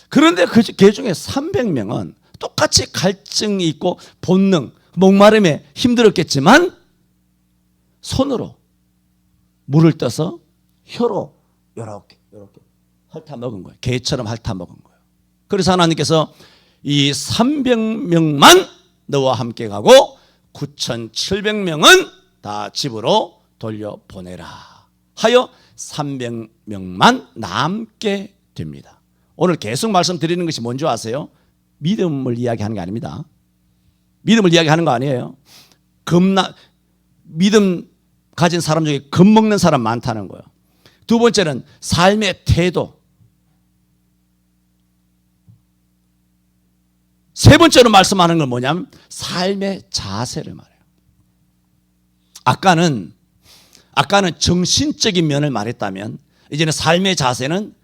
그런데 그 중에 300명은 똑같이 갈증이 있고 본능, 목마름에 힘들었겠지만 손으로 물을 떠서 혀로 이렇게 핥아 먹은 거예요. 개처럼 핥아 먹은 거예요. 그래서 하나님께서 이 300명만 너와 함께 가고 9,700명은 다 집으로 돌려보내라 하여 300명만 남게 됩니다. 오늘 계속 말씀드리는 것이 뭔지 아세요? 믿음을 이야기하는 게 아닙니다. 믿음을 이야기하는 거 아니에요. 믿음 가진 사람 중에 겁먹는 사람 많다는 거예요. 두 번째는 삶의 태도. 세 번째로 말씀하는 건 뭐냐면 삶의 자세를 말해요. 아까는 정신적인 면을 말했다면 이제는 삶의 자세는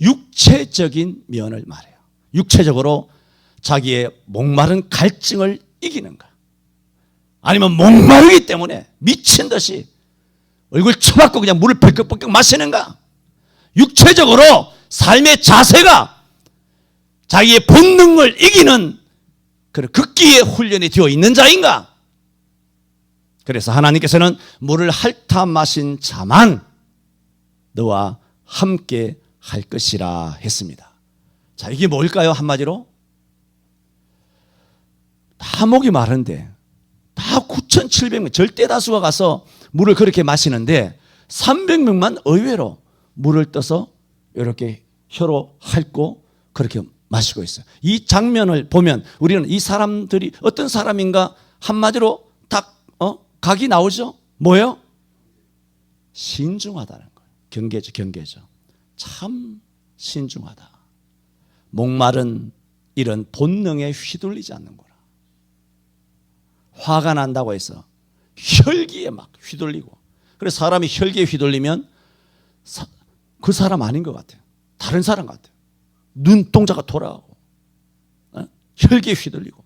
육체적인 면을 말해요. 육체적으로 자기의 목마른 갈증을 이기는가, 아니면 목마르기 때문에 미친 듯이 얼굴 쳐박고 그냥 물을 펄컥펄컥 마시는가. 육체적으로 삶의 자세가 자기의 본능을 이기는 그런 극기의 훈련이 되어 있는 자인가. 그래서 하나님께서는 물을 핥아 마신 자만 너와 함께 할 것이라 했습니다. 자, 이게 뭘까요? 한마디로 다 목이 마른데 다 9,700명 절대 다수가 가서 물을 그렇게 마시는데 300명만 의외로 물을 떠서 이렇게 혀로 핥고 그렇게 마시고 있어요. 이 장면을 보면 우리는 이 사람들이 어떤 사람인가 한마디로 딱 각이 나오죠. 뭐예요? 신중하다는 거예요. 경계죠. 참 신중하다. 목마른 이런 본능에 휘둘리지 않는 거라. 화가 난다고 해서 혈기에 막 휘둘리고, 그래서 사람이 혈기에 휘둘리면 그 사람 아닌 것 같아요. 다른 사람 같아요. 눈동자가 돌아가고 혈기에 휘둘리고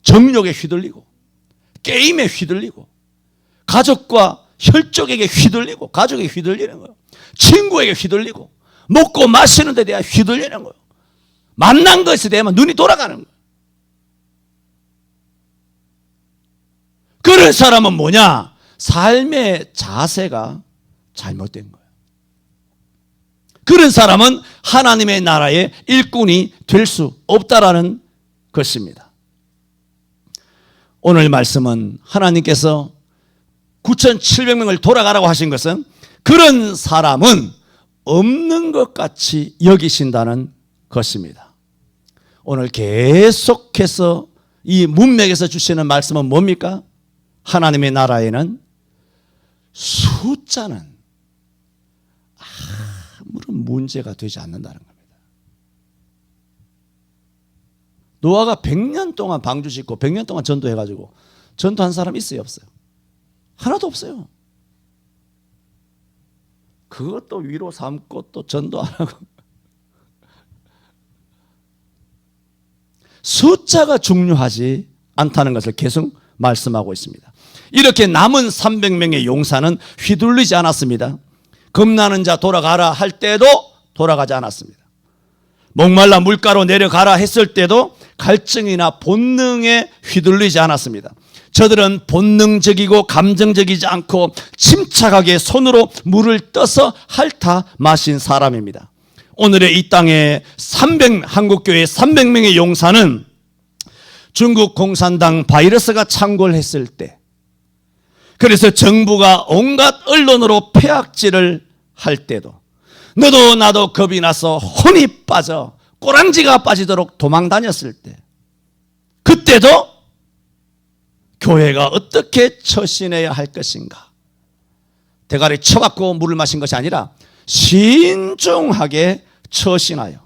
정욕에 휘둘리고 게임에 휘둘리고 가족과 혈족에게 휘둘리고 가족에 휘둘리는 거예요. 친구에게 휘둘리고 먹고 마시는 데 대해 휘둘리는 거예요. 만난 것에 대해만 눈이 돌아가는 거예요. 그런 사람은 뭐냐? 삶의 자세가 잘못된 거예요. 그런 사람은 하나님의 나라의 일꾼이 될 수 없다라는 것입니다. 오늘 말씀은 하나님께서 9,700명을 돌아가라고 하신 것은 그런 사람은 없는 것 같이 여기신다는 것입니다. 오늘 계속해서 이 문맥에서 주시는 말씀은 뭡니까? 하나님의 나라에는 숫자는 아무런 문제가 되지 않는다는 겁니다. 노아가 100년 동안 방주 짓고 100년 동안 전도해가지고 전도한 사람 있어요, 없어요? 하나도 없어요. 그것도 위로 삼고 또 전도 안 하고. 숫자가 중요하지 않다는 것을 계속 말씀하고 있습니다. 이렇게 남은 300명의 용사는 휘둘리지 않았습니다. 겁나는 자 돌아가라 할 때도 돌아가지 않았습니다. 목말라 물가로 내려가라 했을 때도 갈증이나 본능에 휘둘리지 않았습니다. 저들은 본능적이고 감정적이지 않고 침착하게 손으로 물을 떠서 핥아 마신 사람입니다. 오늘의 이 땅에 한국교회 300명의 용사는 중국 공산당 바이러스가 창궐 했을 때, 그래서 정부가 온갖 언론으로 폐악질을 할 때도, 너도 나도 겁이 나서 혼이 빠져 꼬랑지가 빠지도록 도망 다녔을 때, 그때도 교회가 어떻게 처신해야 할 것인가? 대가리 쳐갖고 물을 마신 것이 아니라 신중하게 처신하여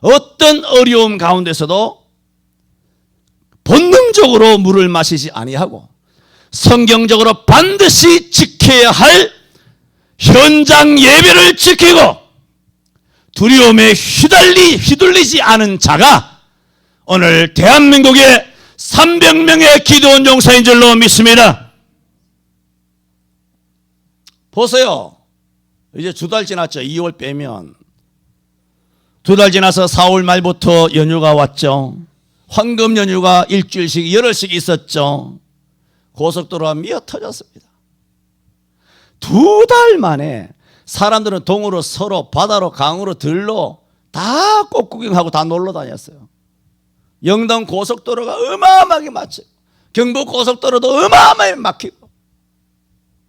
어떤 어려움 가운데서도 본능적으로 물을 마시지 아니하고 성경적으로 반드시 지켜야 할 현장 예배를 지키고 두려움에 휘둘리지 않은 자가 오늘 대한민국의 300명의 기도원 용사인 줄로 믿습니다. 보세요. 이제 2달 지났죠. 2월 빼면 2달 지나서 4월 말부터 연휴가 왔죠. 황금 연휴가 일주일씩 열흘씩 있었죠. 고속도로가 미어 터졌습니다. 2달 만에 사람들은 동으로 서로 바다로 강으로 들로 다 꽃구경하고 다 놀러 다녔어요. 영동 고속도로가 어마어마하게 막히고 경북 고속도로도 어마어마하게 막히고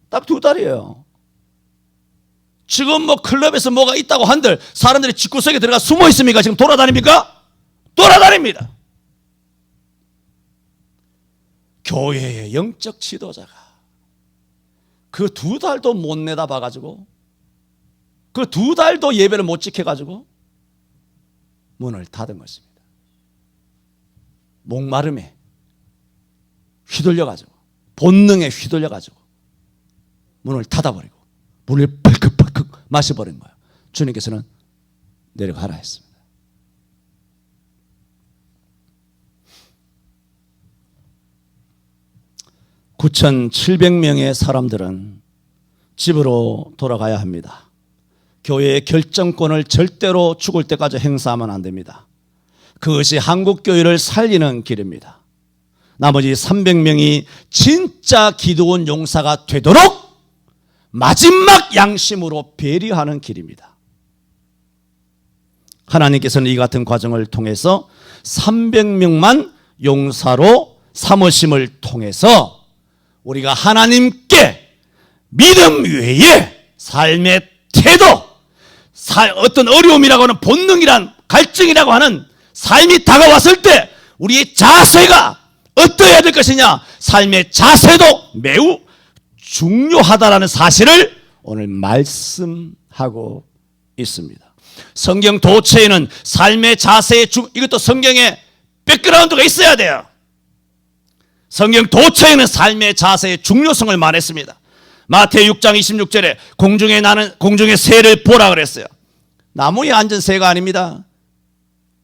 딱 2달이에요. 지금 뭐 클럽에서 뭐가 있다고 한들 사람들이 집구석에 들어가 숨어 있습니까? 지금 돌아다닙니까? 돌아다닙니다. 교회의 영적 지도자가 그 2달도 못 내다봐가지고 그 2달도 예배를 못 지켜가지고 문을 닫은 것입니다. 목마름에 휘둘려가지고 본능에 휘둘려가지고 문을 닫아버리고 물을 펄컥펄컥 마셔버린 거예요. 주님께서는 내려가라 했습니다. (9,700명의) 사람들은 집으로 돌아가야 합니다. 교회의 결정권을 절대로 죽을 때까지 행사하면 안 됩니다. 그것이 한국교회를 살리는 길입니다. 나머지 300명이 진짜 기도원 용사가 되도록 마지막 양심으로 배려하는 길입니다. 하나님께서는 이 같은 과정을 통해서 300명만 용사로 삼으심을 통해서 우리가 하나님께 믿음 외에 삶의 태도, 어떤 어려움이라고 하는 본능이란 갈증이라고 하는 삶이 다가왔을 때 우리의 자세가 어떠해야 될 것이냐, 삶의 자세도 매우 중요하다라는 사실을 오늘 말씀하고 있습니다. 성경 도처에는 삶의 자세의 이것도 성경에 백그라운드가 있어야 돼요. 성경 도처에는 삶의 자세의 중요성을 말했습니다. 마태 6장 26절에 공중의 새를 보라 그랬어요. 나무에 앉은 새가 아닙니다.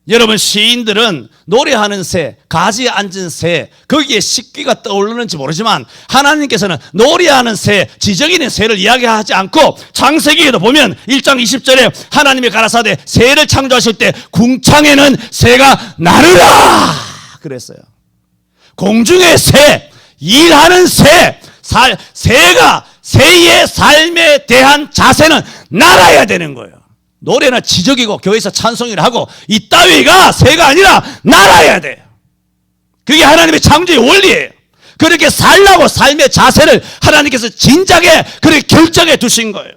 여러분, 시인들은 노래하는 새, 가지에 앉은 새, 거기에 식귀가 떠오르는지 모르지만 하나님께서는 노래하는 새, 지저귀는 새를 이야기하지 않고 창세기에도 보면 1장 20절에 하나님이 가라사대 새를 창조하실 때 궁창에는 새가 나르라 그랬어요. 공중의 새, 일하는 새, 새의 삶에 대한 자세는 날아야 되는 거예요. 노래나 지적이고 교회에서 찬송을 하고 이 따위가 새가 아니라 날아야 돼요. 그게 하나님의 창조의 원리예요. 그렇게 살라고 삶의 자세를 하나님께서 진작에 그렇게 결정해 두신 거예요.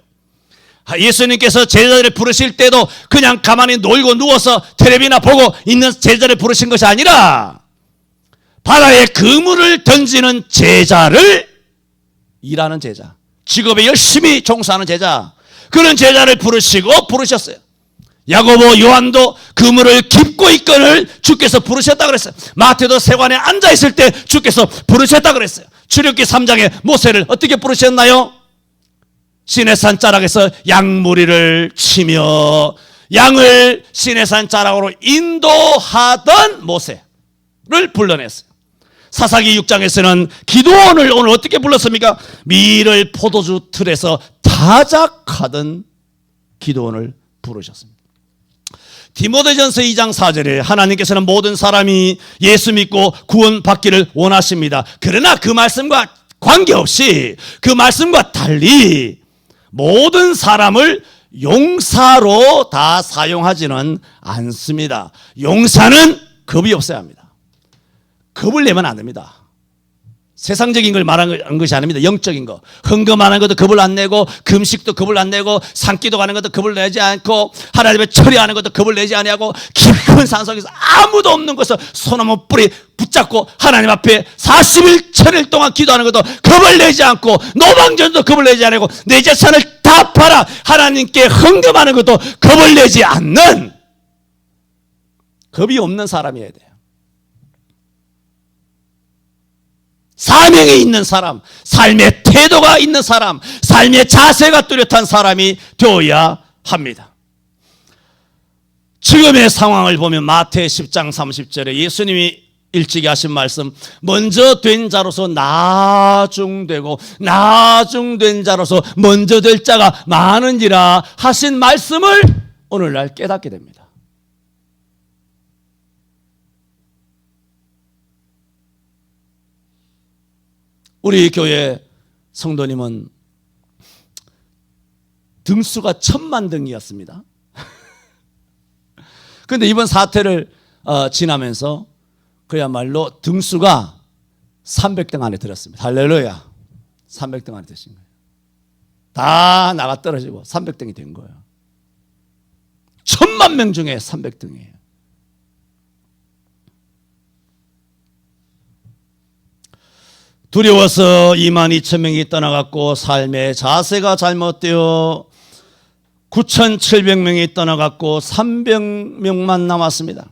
예수님께서 제자들을 부르실 때도 그냥 가만히 놀고 누워서 텔레비나 보고 있는 제자를 부르신 것이 아니라 바다에 그물을 던지는 제자를, 일하는 제자, 직업에 열심히 종사하는 제자, 그런 제자를 부르셨어요. 야고보, 요한도 그물을 깁고 있거늘 주께서 부르셨다 그랬어요. 마태도 세관에 앉아있을 때 주께서 부르셨다 그랬어요. 출애굽기 3장에 모세를 어떻게 부르셨나요? 시내산 자락에서 양무리를 치며 양을 시내산 자락으로 인도하던 모세를 불러냈어요. 사사기 6장에서는 기도원을 오늘 어떻게 불렀습니까? 밀을 포도주 틀에서 타작하던 기도원을 부르셨습니다. 디모데전서 2장 4절에 하나님께서는 모든 사람이 예수 믿고 구원받기를 원하십니다. 그러나 그 말씀과 관계없이, 그 말씀과 달리 모든 사람을 용사로 다 사용하지는 않습니다. 용사는 겁이 없어야 합니다. 겁을 내면 안 됩니다. 세상적인 걸 말하는 것이 아닙니다. 영적인 거. 헌금하는 것도 겁을 안 내고, 금식도 겁을 안 내고, 산기도 가는 것도 겁을 내지 않고, 하나님의 처리하는 것도 겁을 내지 아니하고, 깊은 산속에서 아무도 없는 곳에서 소나무 뿌리 붙잡고 하나님 앞에 40일 천일 동안 기도하는 것도 겁을 내지 않고 노방전도 겁을 내지 않고 내 재산을 다 팔아 하나님께 헌금하는 것도 겁을 내지 않는 겁이 없는 사람이어야 돼요. 사명이 있는 사람, 삶의 태도가 있는 사람, 삶의 자세가 뚜렷한 사람이 되어야 합니다. 지금의 상황을 보면 마태 10장 30절에 예수님이 일찍이 하신 말씀, 먼저 된 자로서 나중되고 나중된 자로서 먼저 될 자가 많은지라 하신 말씀을 오늘날 깨닫게 됩니다. 우리 교회 성도님은 등수가 1000만 등이었습니다. 그런데 이번 사태를 지나면서 그야말로 등수가 300등 안에 들었습니다. 할렐루야. 300등 안에 드신 거예요. 다 나가 떨어지고 300등이 된 거예요. 1000만 명 중에 300등이에요. 두려워서 22,000명이 떠나갔고 삶의 자세가 잘못되어 9,700명이 떠나갔고 300명만 남았습니다.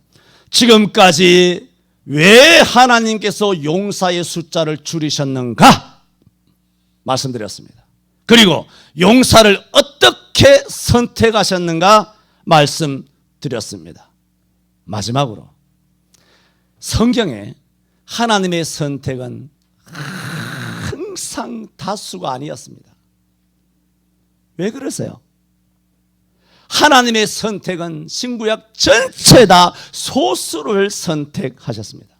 지금까지 왜 하나님께서 용사의 숫자를 줄이셨는가 말씀드렸습니다. 그리고 용사를 어떻게 선택하셨는가 말씀드렸습니다. 마지막으로 성경에 하나님의 선택은 항상 다수가 아니었습니다. 왜 그러세요? 하나님의 선택은 신구약 전체 다 소수를 선택하셨습니다.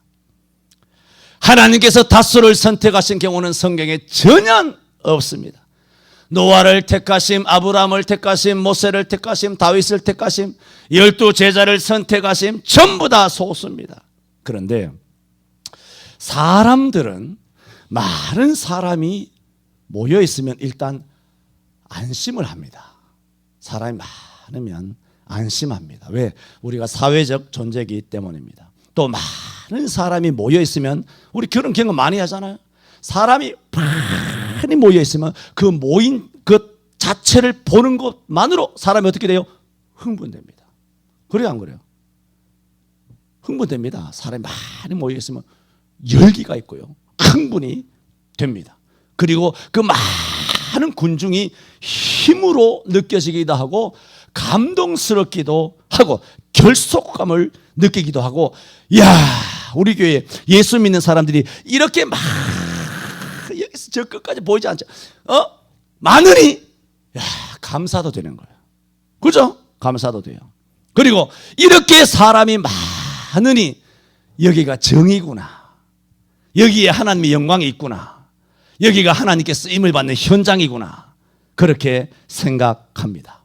하나님께서 다수를 선택하신 경우는 성경에 전혀 없습니다. 노아를 택하심, 아브라함을 택하심, 모세를 택하심, 다윗을 택하심, 12 제자를 선택하심, 전부 다 소수입니다. 그런데 사람들은 많은 사람이 모여 있으면 일단 안심을 합니다. 사람이 많으면 안심합니다. 왜? 우리가 사회적 존재이기 때문입니다. 또 많은 사람이 모여 있으면 우리 그런 경험 많이 하잖아요. 사람이 많이 모여 있으면 그 모인 것 자체를 보는 것만으로 사람이 어떻게 돼요? 흥분됩니다. 그래요, 안 그래요? 흥분됩니다. 사람이 많이 모여 있으면 열기가 있고요. 흥분이 됩니다. 그리고 그 많은 군중이 힘으로 느껴지기도 하고 감동스럽기도 하고 결속감을 느끼기도 하고, 야, 우리 교회 예수 믿는 사람들이 이렇게 막 여기서 저 끝까지 보이지 않죠? 많으니 야, 감사도 되는 거예요. 그죠? 감사도 돼요. 그리고 이렇게 사람이 많으니 여기가 정이구나. 여기에 하나님의 영광이 있구나. 여기가 하나님께 쓰임을 받는 현장이구나. 그렇게 생각합니다.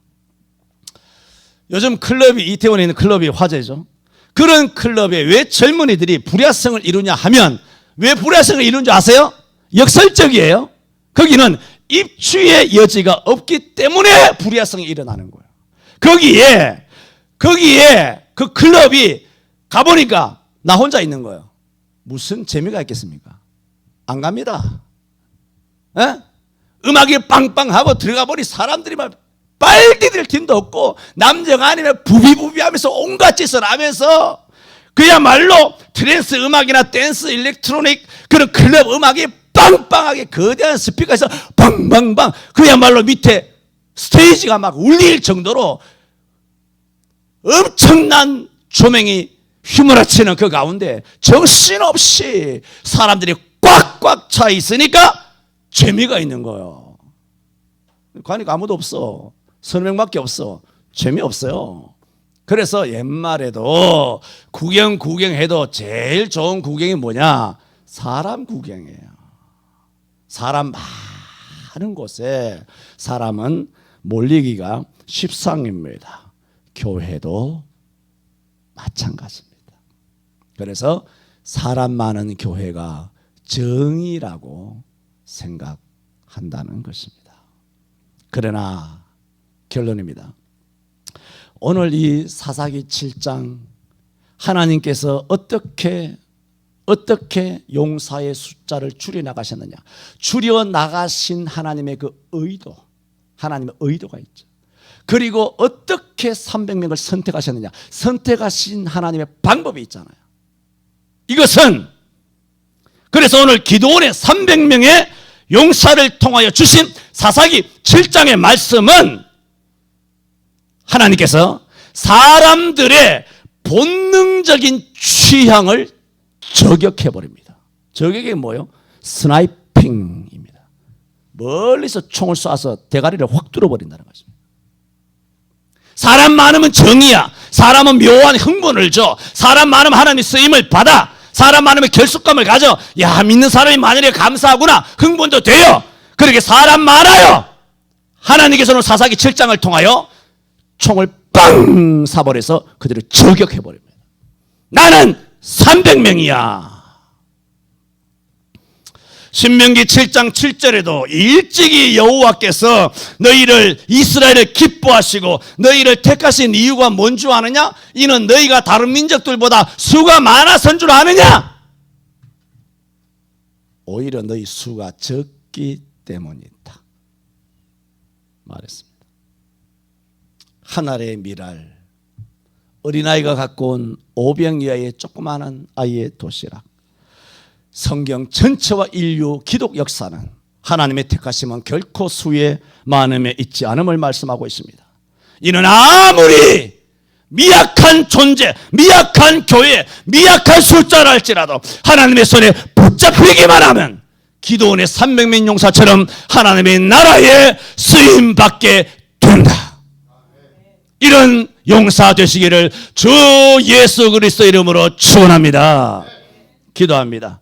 요즘 클럽이, 이태원에 있는 클럽이 화제죠. 그런 클럽에 왜 젊은이들이 불야성을 이루냐 하면, 왜 불야성을 이루는 줄 아세요? 역설적이에요. 거기는 입주의 여지가 없기 때문에 불야성이 일어나는 거예요. 거기에 그 클럽이 가보니까 나 혼자 있는 거예요. 무슨 재미가 있겠습니까? 안 갑니다. 에? 음악이 빵빵하고 들어가 보니 사람들이 막 빨디들 팀도 없고 남자가 아니면 부비부비하면서 온갖 짓을 하면서 그야말로 트랜스 음악이나 댄스, 일렉트로닉 그런 클럽 음악이 빵빵하게 거대한 스피커에서 빵빵빵, 그야말로 밑에 스테이지가 막 울릴 정도로 엄청난 조명이 휘몰아치는 그 가운데 정신없이 사람들이 꽉꽉 차 있으니까 재미가 있는 거예요. 가니까 아무도 없어. 서너 명밖에 없어. 재미없어요. 그래서 옛말에도 구경해도 제일 좋은 구경이 뭐냐? 사람 구경이에요. 사람 많은 곳에 사람은 몰리기가 십상입니다. 교회도 마찬가지입니다. 그래서 사람 많은 교회가 정의라고 생각한다는 것입니다. 그러나 결론입니다. 오늘 이 사사기 7장 하나님께서 어떻게 어떻게 용사의 숫자를 줄여나가셨느냐? 줄여나가신 하나님의 그 의도, 하나님의 의도가 있죠. 그리고 어떻게 300명을 선택하셨느냐? 선택하신 하나님의 방법이 있잖아요. 이것은 그래서 오늘 기도원의 300명의 용사를 통하여 주신 사사기 7장의 말씀은 하나님께서 사람들의 본능적인 취향을 저격해버립니다. 저격이 뭐예요? 스나이핑입니다. 멀리서 총을 쏴서 대가리를 확 뚫어버린다는 것입니다. 사람 많으면 정의야. 사람은 묘한 흥분을 줘. 사람 많으면 하나님의 쓰임을 받아. 사람 많으면 결속감을 가져. 야, 믿는 사람이 많으니 감사하구나. 흥분도 돼요. 그렇게 사람 많아요. 하나님께서는 사사기 7장을 통하여 총을 빵 쏴버려서 그들을 저격해버립니다. 나는 300명이야. 신명기 7장 7절에도 일찍이 여호와께서 너희를 이스라엘을 기뻐하시고 너희를 택하신 이유가 뭔 줄 아느냐? 이는 너희가 다른 민족들보다 수가 많아서인 줄 아느냐? 오히려 너희 수가 적기 때문이다 말했습니다. 하늘의 미랄, 어린아이가 갖고 온 500 이하의 조그마한 아이의 도시락. 성경 전체와 인류 기독 역사는 하나님의 택하심은 결코 수의 많음에 있지 않음을 말씀하고 있습니다. 이는 아무리 미약한 존재, 미약한 교회, 미약한 숫자라 할지라도 하나님의 손에 붙잡히기만 하면 기도원의 300명 용사처럼 하나님의 나라에 쓰임받게 된다. 이런 용사 되시기를 주 예수 그리스도 이름으로 축원합니다. 기도합니다.